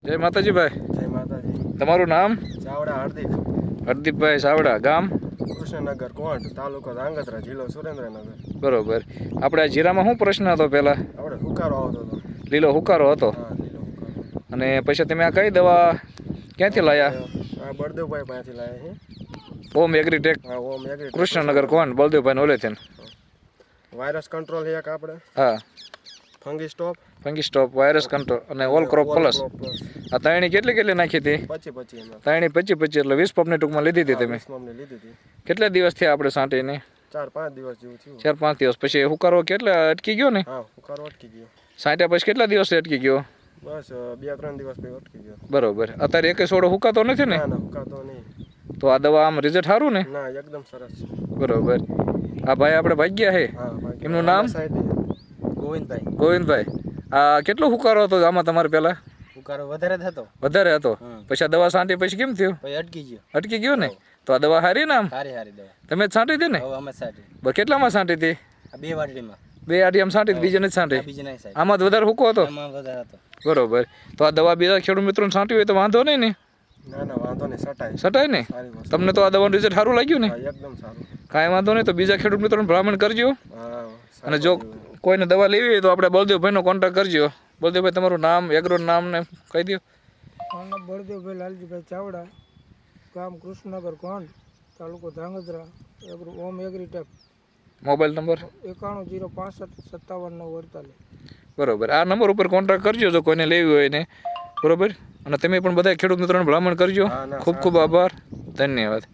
જય માતાજી ભાઈ. જય માતાજી. તમારું નામ? ચાવડા હાર્દિક. હરદીપભાઈ ચાવડા, ગામ? કૃષ્ણનગર કોંઢ, તાલુકો ધાંગધ્રા, જિલ્લો સુરેન્દ્રનગર. બરોબર. આપણે આ જીરામાં શું પ્રશ્ન હતો પહેલાં? આપણે હુકારો આવતો હતો. લીલો હુકારો હતો. હા, લીલો હુકારો. અને પછી તમે આ કઈ દવા ક્યાંથી લાયા? આ બળદેવભાઈ પાસેથી લાયા છે. ઓમ એગ્રીટેક, હા, ઓમ એગ્રીટેક. કૃષ્ણનગર કોણ બળદેવભાઈ ઓલે છે ને? વાયરસ કંટ્રોલ એક આપણે. હા, fungi stop. Fungi stop, virus control અને ઓલ ક્રોપ પ્લસ. આ ત્રણેય કેટલી નાખી હતી? 25 એમાં. ત્રણેય 25 એટલે 20 પંપની ટૂંકમાં લીધી હતી તમે? 20 મમની લીધી હતી. કેટલા દિવસ થયા આપણે સાંટીને? 4-5 દિવસ જેવું થયું. 4-5 દિવસ પછી હુકારો કેટલા અટકી ગયો ને? હા, હુકારો અટકી ગયો. સાંટ્યા પછી કેટલા દિવસ અટકી ગયો? બસ 2-3 દિવસ પછી અટકી ગયો. બરોબર. અત્યારે એકે સોડો હુકાતો નથી ને? ના ના, હુકાતો નહીં. તો આ દવા આમ રિઝલ્ટ સારું ને? ના, એકદમ સરસ. બરોબર. આ ભાઈ આપણે ભાગ્યા છે. હા, બાકી એમનું નામ? ગોવિંદભાઈ. ગોવિંદભાઈ. આ કેટલો હુકારો હતો આમાં તમારે પહેલા? હુકારો વધારે થતો. વધારે હતો. પછી આ દવા છાંટી પછી કેમ થયું? પછી અટકી ગયો. અટકી ગયો ને? તો આ દવા સારી ને આમ? સારી દવા. તમે જ છાંટી હતી ને? હવે અમે સારી. કેટલામાં છાંટી હતી? આ 2 વાટડીમાં. 2 આડિયામાં છાંટી, બીજે નથી છાંટી? બીજી નહીં સાહેબ. આમાં જ વધારે હુકો હતો? આમાં વધારે હતો. બરોબર. તો આ દવા બીજા ખેડૂત મિત્રોને છાંટી હોય તો વાંધો નહીં ને? ના ના, વાંધો નહીં, સટાય. સટાય ને? સારી વસ્તુ. તમને તો આ દવાનું રિઝલ્ટ સારું લાગ્યું ને? હા, એકદમ સારું. કાંઈ વાંધો નહીં. તો બીજા ખેડૂત મિત્રોને ભલામણ કરજો. હા. અને જો કોઈને દવા લેવી હોય તો આપણે બળદેવભાઈનો કોન્ટેક્ટ કરજો. બળદેવભાઈ, તમારું નામ, એગ્રોનું નામ ને કહી દો. મારું નામ બળદેવભાઈ લાલજીભાઈ ચાવડા, ગામ કૃષ્ણનગર કોંઢ, તાલુકો ધાંગધ્રા, ઓમ એગ્રીટેક. Mobile number? 9105575948. બરોબર. આ નંબર ઉપર કોન્ટેક્ટ કરજો જો કોઈને લેવી હોય ને. બરોબર. અને તમે પણ બધા ખેડૂત મિત્રોને ભલામણ કરજો. ખૂબ ખૂબ આભાર. ધન્યવાદ.